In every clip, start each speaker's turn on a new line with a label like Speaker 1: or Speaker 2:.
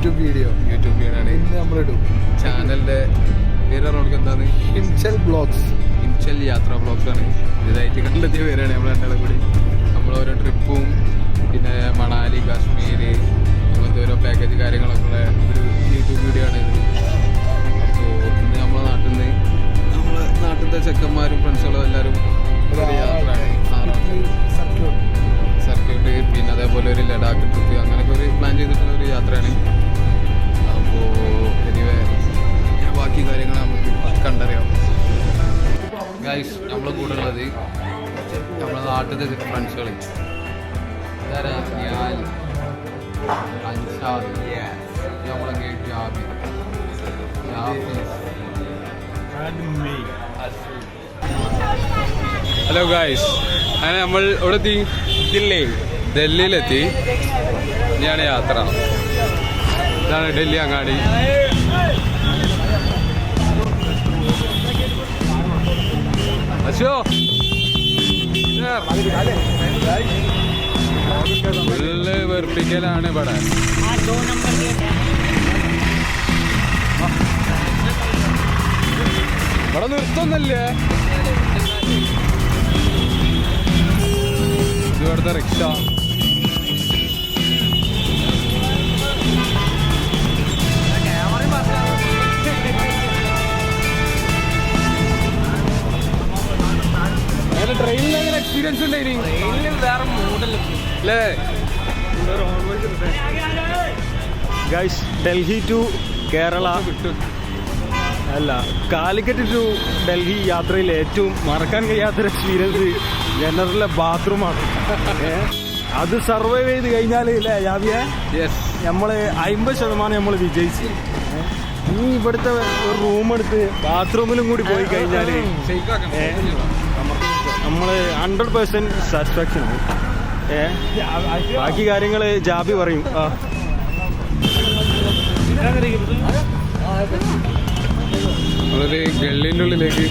Speaker 1: YouTube video ആണ്. ഇന്ന് നമ്മളിടും.
Speaker 2: ചാനലിന്റെ പേര് പറഞ്ഞോൾക്ക് എന്താണ്?
Speaker 1: ഹിംചൽ ബ്ലോഗ്സ്.
Speaker 2: ഹിംചൽ യാത്രാ ബ്ലോഗ്സ് ആണ്. ഇതായിട്ട് കണ്ടെത്തിയ പേരാണ് നമ്മൾ രണ്ടാളും കൂടി. നമ്മളോരോ ട്രിപ്പും പിന്നെ മണാലി, കാശ്മീർ അങ്ങനത്തെ ഓരോ പാക്കേജ് കാര്യങ്ങളൊക്കെ ഉള്ള ഒരു യൂട്യൂബ് വീഡിയോ ആണ് ഇത്. അപ്പോൾ ഇന്ന് നമ്മളെ നാട്ടിലത്തെ ചെക്കന്മാരും ഫ്രണ്ട്സുകളും എല്ലാവരും ഒരു യാത്രയാണ്. സർക്യൂട്ട് പിന്നെ അതേപോലെ ഒരു ലഡാക്ക് ട്രിപ്പ് അങ്ങനെയൊക്കെ ഒരു പ്ലാൻ ചെയ്തിട്ടുള്ള ഒരു യാത്രയാണ്. അപ്പോൾ എനിവേ ബാക്കി കാര്യങ്ങൾ നമുക്ക് കണ്ടറിയാം. ഗൈസ് നമ്മളെ കൂടെ ഉള്ളത് നമ്മളെ നാട്ടിലത്തെ ഫ്രണ്ട്സുകൾ. ഇതാരാ? ഞാൻ അൻഷാദ്, നമ്മളെ ഗേറ്റ് ജാബി, ഹലോ ഗായ്സ്. അങ്ങനെ നമ്മൾ ഇവിടെ എത്തി, ഡൽഹിയിലെത്തി. ഇനിയാണ് യാത്ര. ഇതാണ് ഡൽഹി അങ്ങാടി. അശോ ഫുള്ള് വെറുപ്പിക്കലാണ് ഇവിടെ. ഇവിടെ നിർത്തുന്നില്ലേ? ഇവിടുത്തെ റിക്ഷ. ട്രെയിനിൽ അങ്ങനെ എക്സ്പീരിയൻസ് ഉണ്ടായില്ലേ?
Speaker 3: ഗൈസ്, ഡൽഹി ടു കേരള അല്ല കാലിക്കറ്റ് ടു ഡൽഹി യാത്രയിൽ ഏറ്റവും മറക്കാൻ കഴിയാത്തൊരു എക്സ്പീരിയൻസ് ജനറലിലെ ബാത്റൂമാണ്. അത് സർവൈവ് ചെയ്ത് കഴിഞ്ഞാൽ ഇല്ലേ ജാബിയെ, നമ്മള് 50% നമ്മൾ വിജയിച്ചു. ഇനി ഇവിടുത്തെ ഒരു റൂം എടുത്ത് ബാത്റൂമിലും കൂടി പോയി കഴിഞ്ഞാൽ നമ്മള് 100% സാറ്റിസ്ഫാക്ഷൻ. ബാക്കി കാര്യങ്ങൾ ജാബി പറയും.
Speaker 2: നമ്മളൊരു ഗള്ളിൻ്റെ ഉള്ളിലേക്ക്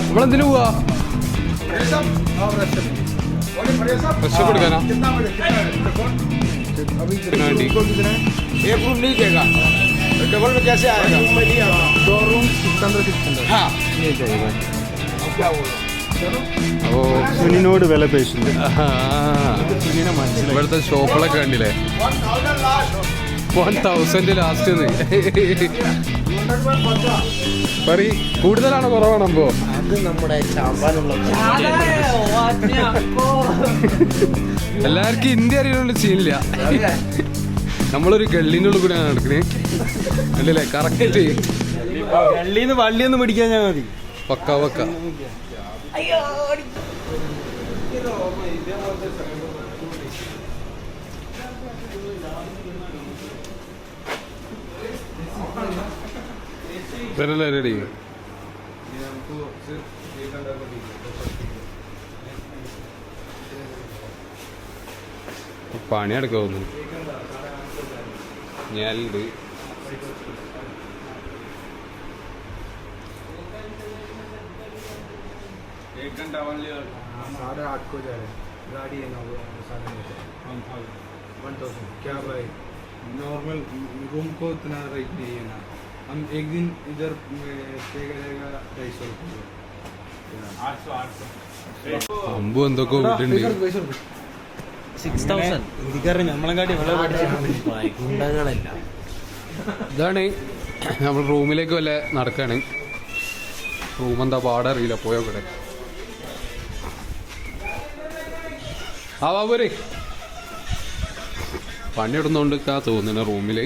Speaker 2: നമ്മളെന്തിനു പോവാ? ഫ്രഷ് കൊടുക്കാനാ?
Speaker 1: डबल में कैसे आएगा? 2 रूम 600. हाँ ये चाहिए.
Speaker 2: അപ്പോ
Speaker 3: സുനിനോട് വില പേശുന്നു.
Speaker 2: സുനിനെ മനസ്സിലായി. ഇവിടുത്തെ ഷോപ്പുകളൊക്കെ കണ്ടില്ലേ? 1000 ലാസ്റ്റ്. പറയ്, കൂടുതലാണോ കുറവാണോ? അപ്പോ
Speaker 1: അത് നമ്മുടെ ചാമ്പാനുള്ള
Speaker 2: എല്ലാവർക്കും ഇന്ത്യ അറിയാനുള്ള സീനില്ല. നമ്മളൊരു ഗള്ളിൻ്റെ ഉള്ളിൽ കൂടെയാണ് നടക്കണേ. അല്ലല്ലേ? കറക്റ്റ്
Speaker 3: ഗള്ളിന്ന് വള്ളിയൊന്നും പിടിക്കാൻ ഞാൻ മതി.
Speaker 2: പക്ക പക്ക. റെഡി. പണി എടുക്കാവുന്നു ഞാനുണ്ട്.
Speaker 1: $8.5 को जा रहे गाड़ी है ना, वो 1000 क्या भाई? नॉर्मल रूम को इतना रेट नहीं है ना. हम एक दिन इधर स्टे करेगा 250 रुपये. 800
Speaker 2: അമ്പു എന്തൊക്കെ വിട്ടുണ്ട്.
Speaker 3: 6000 ഇന്ത്യക്കാരൻ നമ്മളെക്കാട്ടി വില പഠിച്ചിട്ടുണ്ടല്ല.
Speaker 2: ഇതാണ് നമ്മൾ റൂമിലേക്ക് വല്ല നടക്കാണ്. റൂം എന്താ പാടറിയില്ല, പോയോ കൂടെ. ആ ബാബുരെ പണിയിടുന്നോണ്ട് തോന്നുന്നു റൂമില്.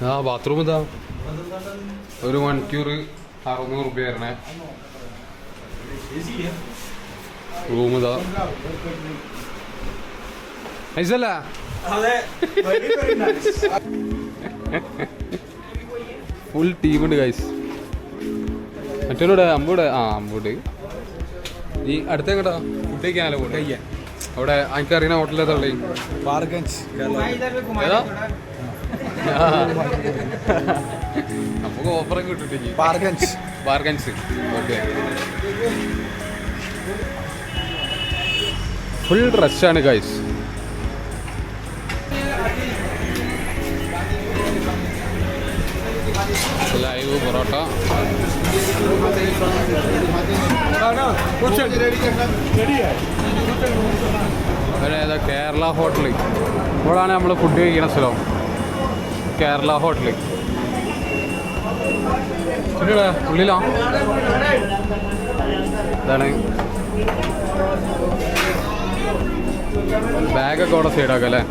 Speaker 2: ആ ബാത്റൂം ഇതാ ഒരു മണിക്കൂർ 600 രൂപ വരണേ. റൂം ഇതാ ഐസല്ല. ഫുൾ ടീമുണ്ട് ഗൈസ്. മറ്റോടെ അമ്പൂടെ അമ്പൂട്. ഈ അടുത്ത കേട്ടാ ഫുഡ് കഴിക്കാനല്ലോ ഫുഡ് കഴിക്കാൻ. അവിടെ എനിക്കറിയുന്ന ഹോട്ടലിൽ ഏതാ ഉള്ളത്?
Speaker 1: बारगंज.
Speaker 2: ഏതാ? നമുക്ക് ഓഫറൊക്കെ കിട്ടിട്ട്
Speaker 1: ബാർഗൻസ്
Speaker 2: ഓക്കെ. ഫുൾ റഷാണ് ഗൈസ്. ലൈവ് പൊറോട്ട. ഏതാ കേരള ഹോട്ടൽ. ഇവിടാണ് നമ്മൾ ഫുഡ് കഴിക്കുന്ന സ്ഥലം. കേരള ഹോട്ടൽ ഉള്ളിലാ. ഇതാണ് ബാഗൊക്കെ അവിടെ സൈഡാക്കാം അല്ലേ.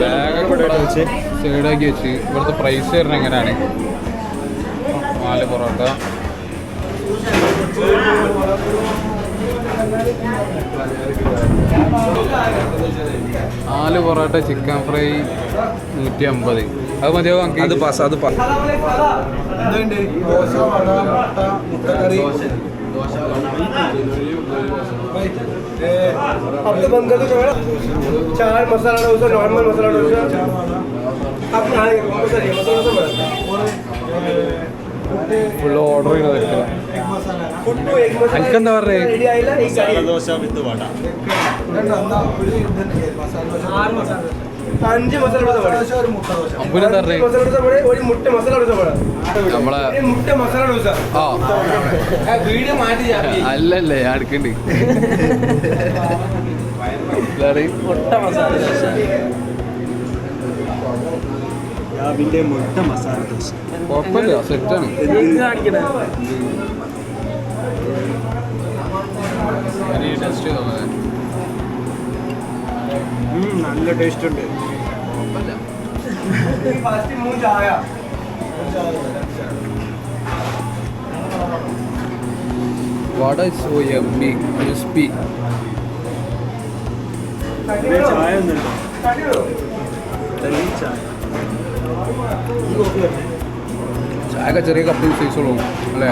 Speaker 2: ബാഗൊക്കെ സൈഡാക്കി വെച്ച് ഇവിടുത്തെ പ്രൈസ് വരുന്നത് എങ്ങനെയാണ്? 4 പൊറോട്ട, 4 പൊറോട്ട, ചിക്കൻ ഫ്രൈ 150. അത് മതിയോ?
Speaker 1: അത് പാസ്.
Speaker 4: आपको बंद कर दो। 4 मसाला डोसा, नॉर्मल मसाला डोसा। आप मसाला डोसा
Speaker 2: ഫുൾ ഓർഡർ ചെയ്ത് എനിക്കെന്താ പറയുക?
Speaker 3: ദോശ വിത്ത് വട.
Speaker 4: 5 മസാല ഡോസ, ഒരു മുട്ട ദോശ.
Speaker 2: അമ്പൂരെന്താ പറഞ്ഞേ?
Speaker 4: മസാല ഡോസ, ഒരു മുട്ട മസാല ഡോസ.
Speaker 2: നമ്മളെ
Speaker 4: മുട്ട മസാല ഡോസ.
Speaker 2: ആ
Speaker 1: വീഡിയോ മാറ്റി
Speaker 2: അല്ലല്ലേ ഞാൻ എടുക്കണ്ട്.
Speaker 4: മുട്ട മസാല ദോശ.
Speaker 3: രാവിലെ മുട്ട മസാല ദോശ.
Speaker 2: കുഴപ്പമില്ല, സെറ്റാണ്. ടെസ്റ്റ് ചെയ്തോ?
Speaker 3: നല്ല ടേസ്റ്റ് ഉണ്ട്.
Speaker 4: ഫാസ്റ്റ് 3 ചായ.
Speaker 2: വട സോ യമ്മി ക്രിസ്പി.
Speaker 3: ചായ ഒന്നുണ്ടോ? ചായ
Speaker 2: ചായ ചെറിയ കപ്പിൽ സൈസുള്ളൂ അല്ലേ?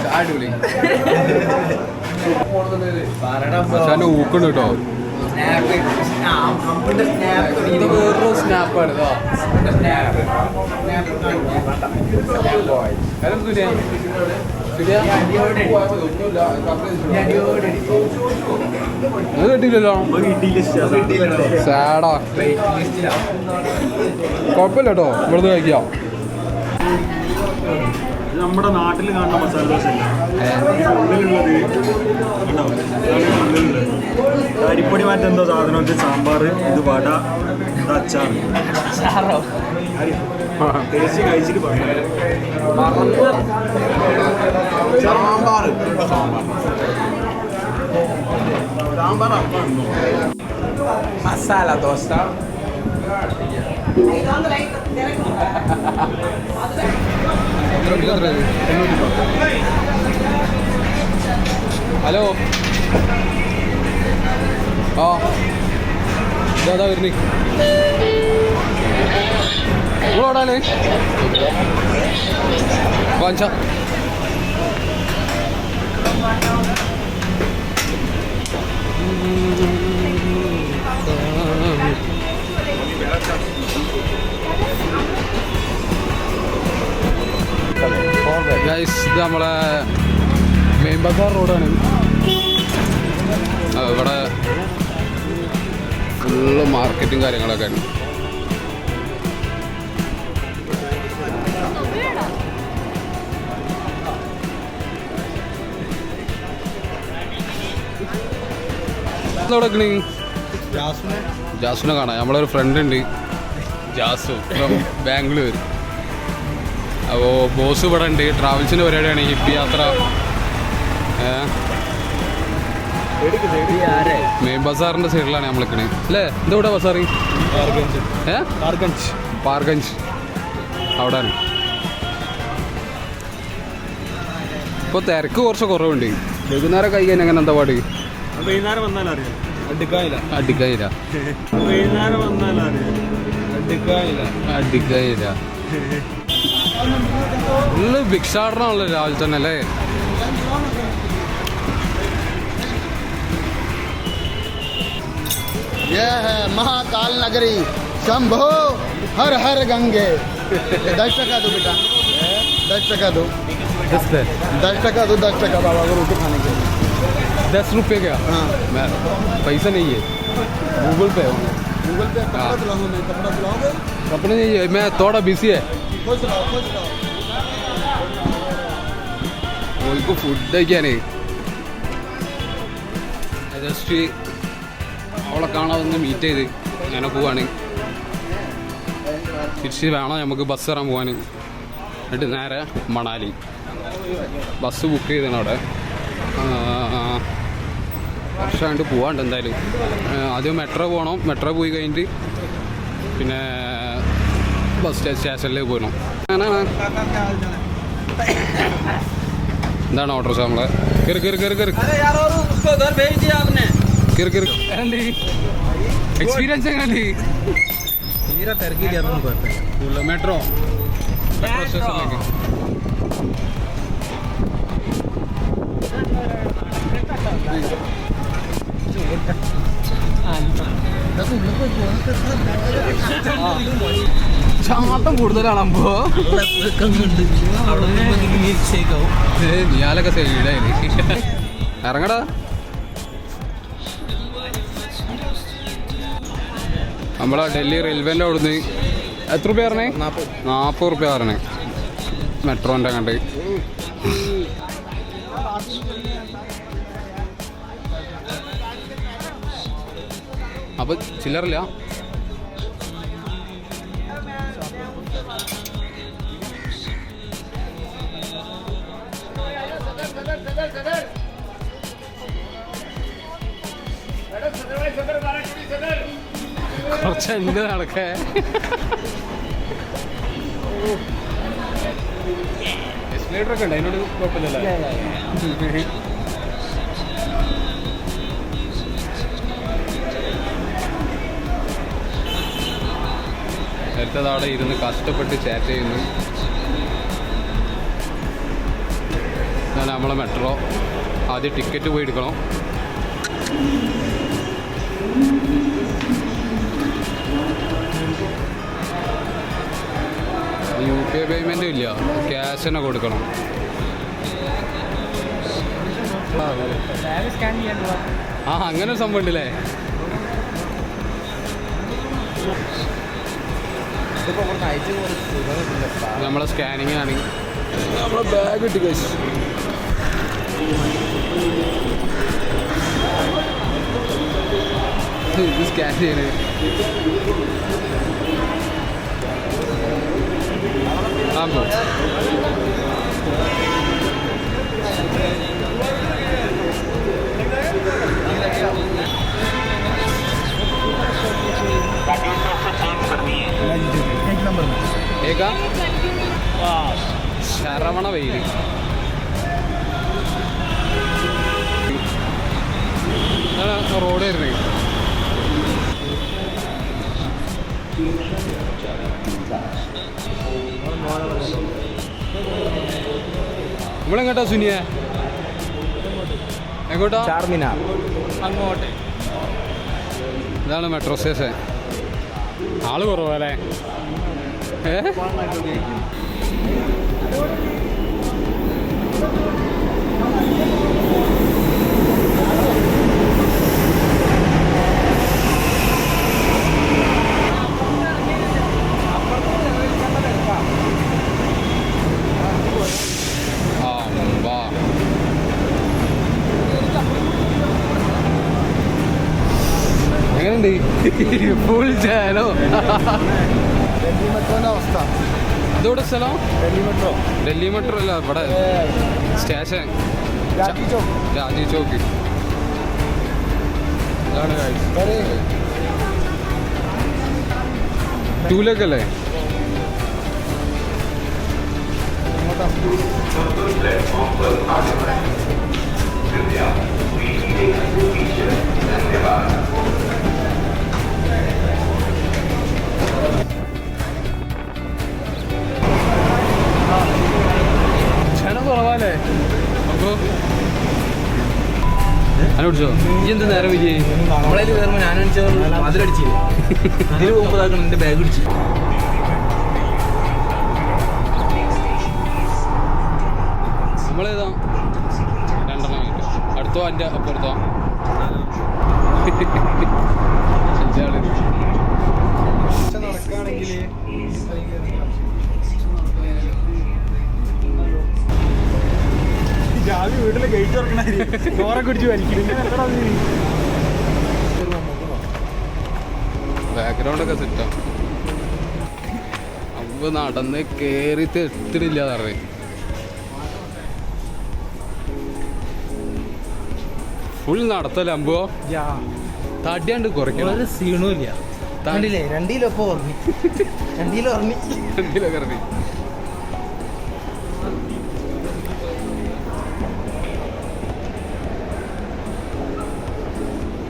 Speaker 2: ചായ അടിപൊളി. പക്ഷെ ഊക്കുണ്ട് കേട്ടോ. ഇത് വേറൊരു സ്നാപ്പാണ്. അത് കിട്ടിയില്ലല്ലോ. സാഡാ. കുഴപ്പമില്ല കേട്ടോ, ഇവിടുന്ന് കഴിക്കാം.
Speaker 3: നമ്മുടെ നാട്ടിൽ കാണുന്ന മസാല ദോശ ഉള്ളിലുള്ളത് ഉള്ളിലുള്ളത് അരിപ്പൊടി മാറ്റെന്തോ സാധനം വെച്ച് സാമ്പാർ, ഇത് വട, ഇത് അച്ചാർ. ടേസ്റ്റ് കഴിച്ചിട്ട് പറയാം.
Speaker 1: മസാല ദോശ.
Speaker 2: ഹലോ. ആ ഇതാ വരുന്നേ. നിങ്ങളോടാണ് വാങ്ങിച്ച ഗൈസ്. ഇത് നമ്മളെ മെയിൻ ബസാർ റോഡാണ്. ഇവിടെ ഫുള്ള് മാർക്കറ്റും കാര്യങ്ങളൊക്കെ ആണ്. ജാസുനെ കാണാം. നമ്മളൊരു ഫ്രണ്ട് ഉണ്ട്, ജാസു ഫ്രം ബാംഗ്ലൂർ. അപ്പോൾ ബോസ് ഇവിടെ ഉണ്ട്. ട്രാവൽസിൻ്റെ പരിപാടിയാണ് ഹിപ്പി യാത്ര. മെയിൻ ബസാറിൻ്റെ സൈഡിലാണ് നമ്മൾ നിൽക്കണത് അല്ലേ? എന്തെവിടെ ബസാറ്? പാർഗഞ്ച് അവിടെയാണ്. ഇപ്പോൾ തിരക്ക് കുറച്ച് കുറവുണ്ട്. വൈകുന്നേരം കഴിക്കാൻ എങ്ങനെ എന്താ പാട്?
Speaker 3: വൈകുന്നേരം വന്നാൽ അറിയാം.
Speaker 2: അടിക്കായില്ല.
Speaker 3: വൈകുന്നേരം വന്നാൽ അറിയാം.
Speaker 2: അടിക്കായില്ല. ഫുള്ള് ഭിക്ഷാടനമാണല്ലോ രാവിലെ തന്നെ അല്ലേ?
Speaker 5: यह है महाकाल नगरी शंभो हर हर गंगे 10 टका दो बेटा 10 टका दो 10 टका दो 10 टका बाबा को रोटी खाने के लिए
Speaker 3: 10 रुपये का
Speaker 5: हाँ
Speaker 3: मैं पैसा नहीं है गूगल पे
Speaker 5: गूगल पे कपड़ा दिलाऊंगा मैं कपड़ा दिलाओगे
Speaker 3: कपड़े नहीं है मैं थोड़ा बिजी है
Speaker 5: खुश रहो
Speaker 3: ഓൾക്ക് ഫുഡ് കഴിക്കാനേ ജസ്റ്റ് അവളെ കാണാതെ മീറ്റ് ചെയ്ത് അങ്ങനെ പോവാണ്. തിരിച്ച് വേണം നമുക്ക് ബസ് കയറാൻ പോകാൻ. എന്നിട്ട് നേരെ മണാലി ബസ് ബുക്ക് ചെയ്തതാണ് അവിടെ. വർഷമായിട്ട് പോവാണ്ട് എന്തായാലും. ആദ്യം മെട്രോ പോകണം. മെട്രോ പോയി കഴിഞ്ഞിട്ട് പിന്നെ ബസ് സ്റ്റേഷനിലേക്ക് പോകണം. എന്താണ് ഓർഡർ നമ്മളെ കയറി കയറി കയറി കയറി കയറി കയറി എക്സ്പീരിയൻസ് എങ്ങനെ
Speaker 1: തീരെ തിരക്കില്ല അതൊന്നും കുഴപ്പമില്ല.
Speaker 3: മെട്രോ മെട്രോ സ്റ്റേഷനിലേക്ക് ചാട്ടം കൂടുതലാണപ്പോ നീയാലൊക്കെ സൈഡായി ഇറങ്ങടാ. നമ്മളെ ഡൽഹി റെയിൽവേൻ്റെ അവിടുന്ന് എത്ര രൂപ പറഞ്ഞേ? 40 റുപ്യ പറഞ്ഞേ മെട്രോൻ്റെ കണ്ട്. അപ്പൊ ചില്ലറില്ല. കുറച്ചുണ്ട് നടക്കേ. എസ്കലേറ്റർ ഒക്കെ ഉണ്ട് അതിനോട് കുഴപ്പമില്ലല്ലോ. നേരത്തെ അവിടെ ഇരുന്ന് കഷ്ടപ്പെട്ട് ചാറ്റ് ചെയ്യുന്നു. ഞാൻ നമ്മളെ മെട്രോ ആദ്യം ടിക്കറ്റ് പോയി എടുക്കണം. UPI പേയ്മെൻറ്റും ഇല്ല, ക്യാഷ് തന്നെ കൊടുക്കണം. ആ അങ്ങനെ ഒരു സംഭവം ഉണ്ടല്ലേ. നമ്മളെ സ്കാനിങ് ആണ്. നമ്മളെ ബാഗ് കിട്ടി കഴിച്ചു. ഇത് സ്കാൻ ചെയ്യണേ. ആകും ഏകാ ശരവണ വെയിൽ. റോഡ് വരുന്നേ. നമ്മളെങ്ങോട്ടാ സുനിയ? എങ്ങോട്ടാ?
Speaker 1: ചാർമിനാർ.
Speaker 3: അങ്ങോട്ട്. ഇതാണ് മെട്രോ സ്റ്റേഷൻ. ആള് കുറവല്ലേ? എങ്ങനെയുണ്ട്? ഫുൾ ജാനോ.
Speaker 5: ഡൽഹി മെട്രോന്റെ അവസ്ഥ.
Speaker 3: ഇതോടെ സ്ഥലം?
Speaker 5: ഡൽഹി മെട്രോ.
Speaker 3: ഡൽഹി മെട്രോ അല്ല, ഇവിടെ സ്റ്റേഷൻ രാജി ചോക്ക്. ഇതാണ് ടൂലേക്കല്ലേ? ജനം കുറവാല്ലേ? അപ്പൊ അതിനെ പിടിച്ചോ. ഈ എന്ത് നേരം വിജയ്?
Speaker 1: നമ്മളതിൽ കയറുമ്പോൾ ഞാനും
Speaker 6: അതിലടിച്ചില്ല ഇതിന് പോകുമ്പോഴാക്കണം എന്റെ ബാഗ് പിടിച്ചു.
Speaker 2: നമ്മളേതാ 2 അടുത്തോ എൻ്റെ അപ്പുറത്തോ 5 ആള്
Speaker 1: നടക്കുകയാണെങ്കിൽ
Speaker 3: ജാതി വീട്ടില് ഗേറ്റ് തുറക്കണ ചോറെ കുടിച്ച് വലിക്കുന്നു.
Speaker 2: ബാക്ക്ഗ്രൗണ്ടൊക്കെ സെറ്റാണ്. അമ്പ് നടന്ന് കയറിയിട്ട് എത്തിടില്ല പറഞ്ഞ് ഫുൾ നടത്തല്ലേ അമ്പോ. തടിയാണ്ട് കുറയ്ക്കണം.
Speaker 6: ഒരു സീണും ഇല്ല. കണ്ടില്ലേ 2 കിലോ ഇപ്പോൾ ഉറങ്ങി 2 കിലോ ഉറങ്ങി
Speaker 2: 2 കിലോ കറങ്ങി.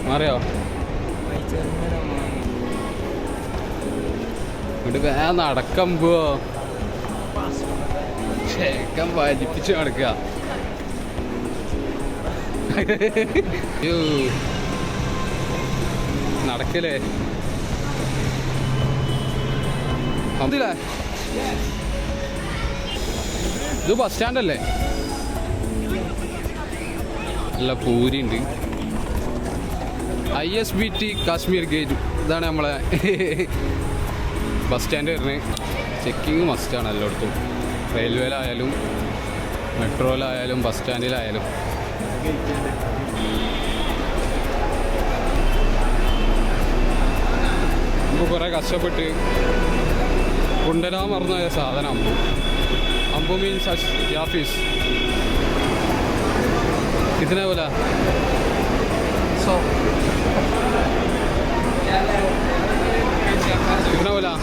Speaker 2: മാറിയോ ഇവിടെ വേ നടക്കുമ്പോ ചേക്കൻ വലിപ്പിച്ച് നടക്കുക. നടക്കലേ അതില്ലേ ഇത് ബസ് സ്റ്റാൻഡല്ലേ? നല്ല പൂരി ഉണ്ട്. ISBT കാശ്മീർ ഗേറ്റ് ഇതാണ് നമ്മളെ ബസ് സ്റ്റാൻഡ് വരുന്നത്. ചെക്കിങ് മസ്റ്റാണ് എല്ലായിടത്തും, റെയിൽവേയിലായാലും മെട്രോയിലായാലും ബസ് സ്റ്റാൻഡിലായാലും. നമുക്ക് കുറേ കഷ്ടപ്പെട്ട് കൊണ്ടുവരാൻ മറന്ന സാധനം അമ്പു. അമ്പു മീൻസ് യാഫീസ്. കിतना बोला? 100. कितना बोला?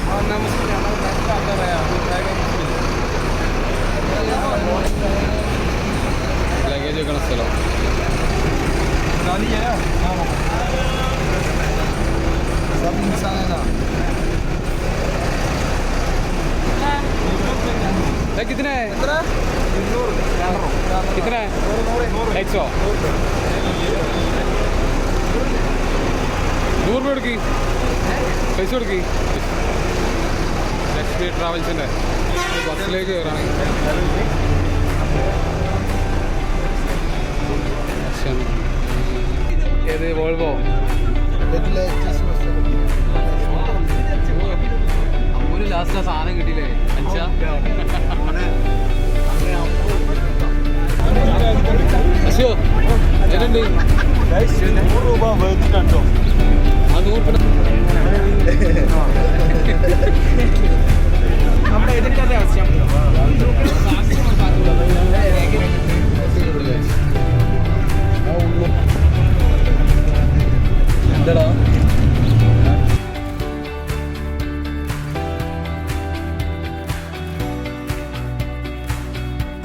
Speaker 2: लगेज വെക്കണ സ്ഥലം. कितने है? कितना है? 100. 100 रुपये കൊടുക്കി പൈസ കൊടുക്കി. ലക്ഷ്മി ട്രാവൽസിൻ്റെ ബസ്സിലേക്ക് കയറാണ്. ഏത് വോൾവോ? അമ്മൂന് ലാസ്റ്റ് ആ സാധനം കിട്ടിയില്ലേ? അഞ്ചാ അശോ എന്നുണ്ട്
Speaker 3: 100 രൂപ വേർത്തിട്ടോ.
Speaker 2: ആ 100 രൂപ
Speaker 6: നമ്മുടെ ഇതിൻ്റെ ആവശ്യം
Speaker 2: എന്താടാ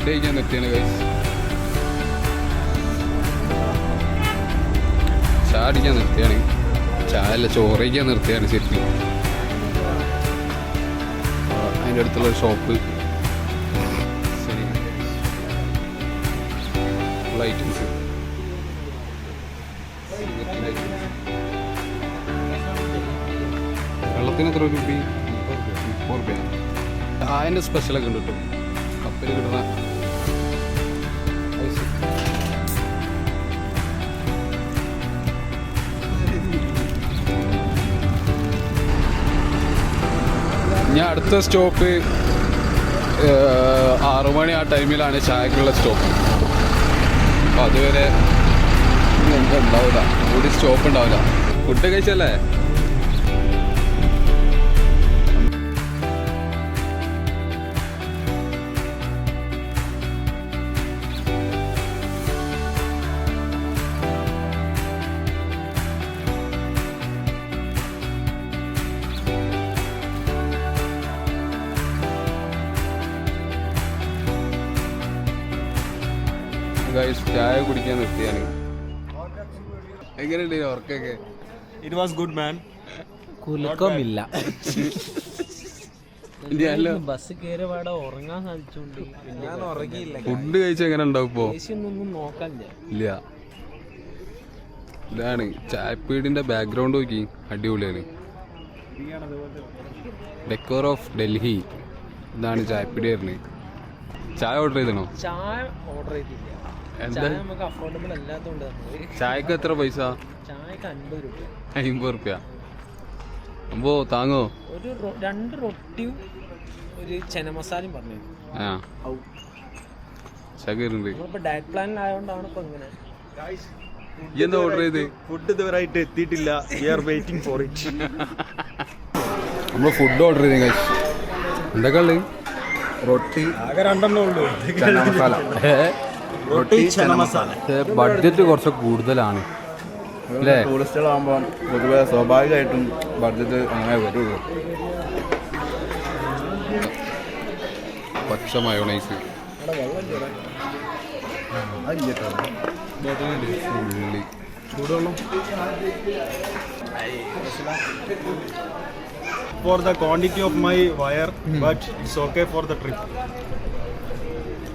Speaker 2: കഴിക്കാൻ നിർത്തിയാണ് ഗൈസ്. ചായ അടിക്കാൻ നിർത്തിയാണ്. ചായ അല്ല, ചോറ് കഴിക്കാൻ നിർത്തിയാണ് ശരിക്കും. അതിൻ്റെ അടുത്തുള്ള ഷോപ്പ് ശരി ഉള്ള ഐറ്റംസ്. വെള്ളത്തിന് എത്ര രൂപ? 30 രൂപയാണ്. അതിൻ്റെ സ്പെഷ്യലൊക്കെ ഉണ്ട് കേട്ടോ, കപ്പിൽ കിട്ടുന്ന. ഞാൻ അടുത്ത സ്റ്റോപ്പ് 6 മണി ആ ടൈമിലാണ് ചായക്കുള്ള സ്റ്റോപ്പ്. അപ്പോൾ അതുവരെ എന്താ ഉണ്ടാവില്ല, കൂടി സ്റ്റോപ്പ് ഉണ്ടാവില്ല. ഫുഡ് കഴിച്ചല്ലേ? ചായ കുടിക്കാൻ നിർത്തിയാണ്. എങ്ങനെയുണ്ട് ഉറക്കൊക്കെ?
Speaker 3: It was good, man.
Speaker 6: കുലുക്കമില്ല.
Speaker 7: ബസ് കയറി പാടെ ഉറങ്ങാൻ സാധിച്ചോണ്ട് ഞാൻ ഉറങ്ങിയില്ല.
Speaker 2: ഫുഡ് കഴിച്ച എങ്ങനെ ഉണ്ടാവും ഇപ്പോ?
Speaker 7: ഒന്നും നോക്കാനില്ല.
Speaker 2: ഇല്ല ഇതാണ് ചായപ്പീടിൻ്റെ ബാക്ക്ഗ്രൗണ്ട് നോക്കി, അടിപൊളിയാണ്. Decor of Delhi. ഇതാണ് ചായപ്പീടി വരുന്നത്. ചായ ഓർഡർ ചെയ്തണോ?
Speaker 7: ചായ ഓർഡർ ചെയ്തില്ല.
Speaker 2: എന്താ
Speaker 7: ചായ നമുക്ക് അഫോർഡബിൾ അല്ലാത്തതുകൊണ്ട്
Speaker 2: ചായക്ക് എത്ര പൈസ?
Speaker 7: ചായക്ക് 50 രൂപ.
Speaker 2: 50 റുപ്യ. അമ്പോ താങ്ങോ?
Speaker 7: ഒരു 2 റൊട്ടിയും ഒരു ചെന മസാലയും പറഞ്ഞു.
Speaker 2: ആ ചകരുണ്ട്.
Speaker 7: നമ്മളിപ്പോ ഡയറ്റ് പ്ലാനിലായതുകൊണ്ടാണ് ഇപ്പൊ ഇങ്ങനെ.
Speaker 2: എന്താ ഓർഡർ ചെയ്ത്?
Speaker 3: ഫുഡ് ഇതുവരെയായിട്ട് എത്തിയിട്ടില്ല. We are waiting for it.
Speaker 2: നമ്മൾ ഫുഡ് ഓർഡർ ചെയ്ത് കഴിച്ചു. എന്തൊക്കെ ഉള്ളത്?
Speaker 3: റൊട്ടി ആകെ 2 ഉള്ളൂ.
Speaker 2: മസാല.
Speaker 3: റൊട്ടി ചന മസാല.
Speaker 2: ബഡ്ജറ്റ് കുറച്ച് കൂടുതലാണ് അല്ലേ?
Speaker 8: ടൂറിസ്റ്റുകളാകുമ്പോൾ പൊതുവെ സ്വാഭാവികമായിട്ടും ബഡ്ജറ്റ് അങ്ങനെ വരുള്ളൂ.
Speaker 2: പച്ച മയോണൈസ്, ഉള്ളി,
Speaker 3: ചൂടുവെള്ളം. For the quantity of my wire, but it's okay for the trip.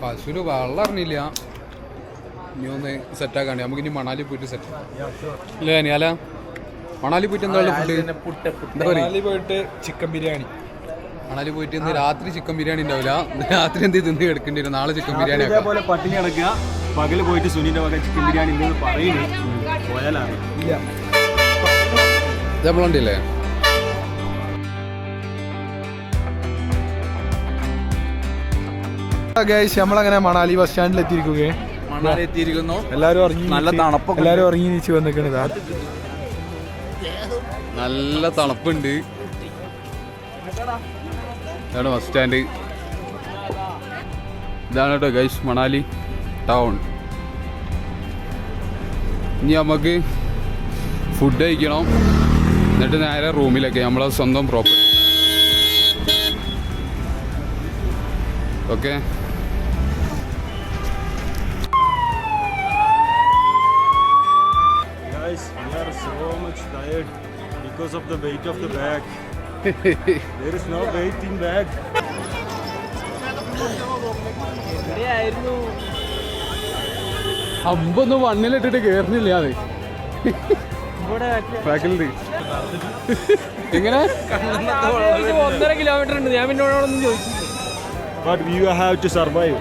Speaker 2: പശുവിന് വെള്ളം അറിഞ്ഞില്ല. ഇനി ഒന്ന് സെറ്റാക്കാണ്ട് നമുക്ക് ഇനി മണാലി പോയിട്ട് സെറ്റ് ഇല്ലേ? അനിയാല മണാലി പോയിട്ട് എന്താ ഫുഡ്? എന്താ പറയുക?
Speaker 3: പോയിട്ട് ചിക്കൻ ബിരിയാണി.
Speaker 2: മണാലി പോയിട്ട് ഇന്ന് രാത്രി ചിക്കൻ ബിരിയാണി ഉണ്ടാവില്ല. രാത്രി എന്ത് തിന്ന് കിടക്കേണ്ടി വരും. നാളെ ചിക്കൻ ബിരിയാണി ആക്കാം.
Speaker 3: അതേപോലെ പട്ടിണി അടക്കുക. പകല് പോയിട്ട് സുനിന്റെ വക ചിക്കൻ ബിരിയാണി ഉണ്ടെന്ന് പറയുന്നു. പോയാലാണ്
Speaker 2: ഇതേപോലുണ്ടല്ലേ?
Speaker 8: നമ്മളങ്ങനെ മണാലി ബസ് സ്റ്റാൻഡിൽ എത്തിയിരിക്കുകയാണ്.
Speaker 2: മണാലി എത്തിയിരിക്കുന്നു.
Speaker 8: എല്ലാവരും ഇറങ്ങി,
Speaker 2: നല്ല തണുപ്പൊക്കെ,
Speaker 8: എല്ലാവരും ഇറങ്ങി നീച്ച് വന്നിക്കണത്.
Speaker 2: നല്ല തണുപ്പുണ്ട്. ഇതാണ് ബസ് സ്റ്റാൻഡ്. ഇതാണ് കേട്ടോ ഗൈസ് മണാലി ടൗൺ. ഇനി നമുക്ക് ഫുഡ് കഴിക്കണം. എന്നിട്ട് നേരെ റൂമിലേക്ക്, നമ്മളെ സ്വന്തം property. Okay.
Speaker 3: guys, we are so much tired because of the weight of the bag. There is no weight in bag.
Speaker 7: എവിടെയായിരുന്നു?
Speaker 2: അമ്പൊന്നും വണ്ണിലിട്ടിട്ട് കയറുന്നില്ല. അത്
Speaker 7: ഇവിടെ
Speaker 2: ഫാക്കൽറ്റി എങ്ങനെ
Speaker 7: 1.5 കിലോമീറ്റർ ഉണ്ട്. ഞാൻ പിന്നോടൊന്നും ചോദിച്ചില്ല.
Speaker 3: But we have to survive.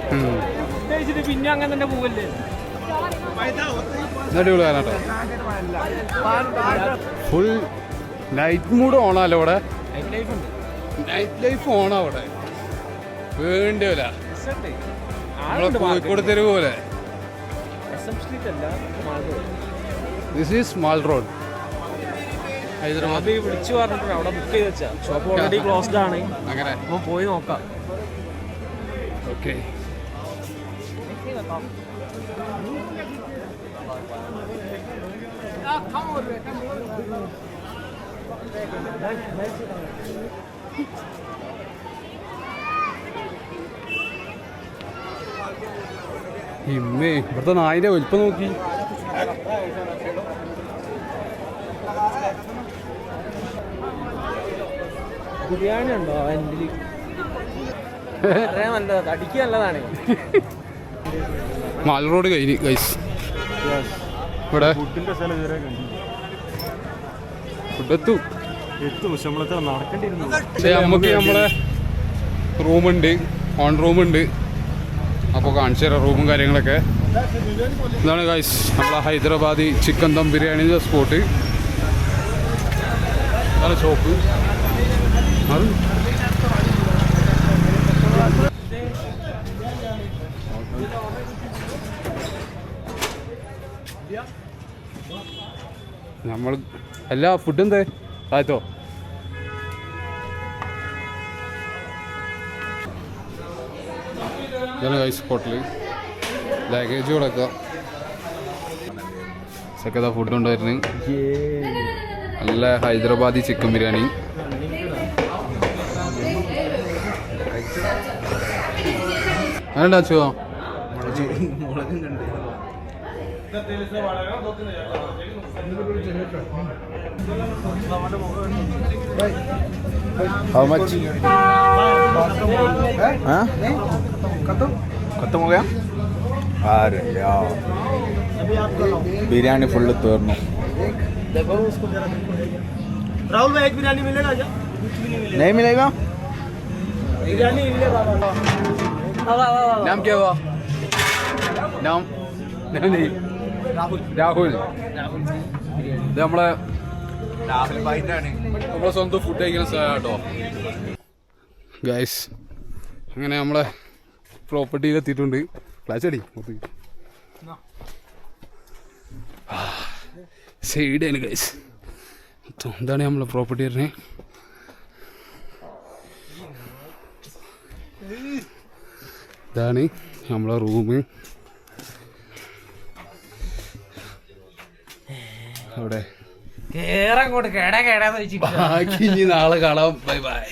Speaker 7: ഉദ്ദേശിച്ചിട്ട് പിന്നെ അങ്ങനെ തന്നെ പോവല്ലേ?
Speaker 2: അടിപൊളി കാരണട്ടോ. ഫുൾ നൈറ്റ് മൂഡ് ഓണാല്ലോ അവിടെ. നൈറ്റ് ലൈഫ് ഓണാ അവിടെ. വേണ്ടിയല്ല നമ്മളെ കോഴിക്കോട് തെരുവ് പോലെ. This is mall road, Hyderabad.
Speaker 7: വിളിച്ചു പറഞ്ഞിട്ടുണ്ട് അവിടെ ബുക്ക് ചെയ്ത് വെച്ചാ. ഷോപ്പ് ഓൾറെഡി ക്ലോസ്ഡ് ആണ്.
Speaker 2: അങ്ങനെ
Speaker 7: അപ്പോൾ പോയി നോക്കാം.
Speaker 2: ഓക്കെ. ഇമ്മേ ഇവിടുത്തെ നായിൻ്റെ വലിപ്പം നോക്കി.
Speaker 7: ബിരിയാണി ഉണ്ടോ എൻ്റെ? അറിയാൻ നല്ലതാണ്, അടിക്ക് നല്ലതാണ്.
Speaker 2: മാൽ റോഡ് കഴിഞ്ഞ് ഗൈസ്. ഇവിടെ
Speaker 3: ഫുഡിന്റെ സ്ഥലം ഇതുവരെ കണ്ടു.
Speaker 2: ഫുഡ് എത്തും.
Speaker 3: പക്ഷെ നമ്മളെത്ര നടക്കേണ്ടിയിരുന്നു.
Speaker 2: പക്ഷേ നമുക്ക് നമ്മളെ റൂമുണ്ട്, ഓൺ റൂമുണ്ട്. അപ്പോൾ കാണിച്ചു തരാം റൂമും കാര്യങ്ങളൊക്കെ. ഇതാണ് ഗൈസ് നമ്മളെ ഹൈദരാബാദി ചിക്കൻ ദം ബിരിയാണിൻ്റെ സ്പോട്ട്. ഇതാണ് ഷോപ്പ്. അത് നമ്മൾ എല്ലാ ഫുഡും എന്തേ താഴ്ത്തോ? ഇതാണ് ഗൈസ് ഹോട്ടൽ. ലഗേജ് കൊടുക്കുക. സെക്കതാ ഫുഡ് ഉണ്ടായിരുന്നു. നല്ല ഹൈദരാബാദി ചിക്കൻ ബിരിയാണി. വേണ്ട ചോ
Speaker 8: How much? हाँ? खत्म हो गया? अरे यार बिरयानी फुल तोड़ना
Speaker 6: देखो उसको जरा
Speaker 4: राहुल भाई एक बिरयानी मिलेगा क्या?
Speaker 8: नहीं मिलेगा
Speaker 4: बिरयानी मिलेगा
Speaker 2: नाम क्या हुआ नाम രാഹുൽ ഇത് നമ്മളെ നമ്മളെ സ്വന്തം ഫുഡ് കഴിക്കുന്ന സ്ഥലം കേട്ടോ ഗൈസ്. അങ്ങനെ നമ്മളെ പ്രോപ്പർട്ടിയിൽ എത്തിയിട്ടുണ്ട്. ക്ലാസ് അടി സൈഡാണ് ഗൈസ്. എന്താണ് നമ്മളെ പ്രോപ്പർട്ടി പറഞ്ഞത്? ഇതാണ് നമ്മളെ റൂം. അവിടെ
Speaker 6: കേറങ്ങോട്ട് കേടാന്ന് വെച്ചിട്ട്
Speaker 2: ബാക്കി ഇനി നാളെ കാണാം. Bye bye.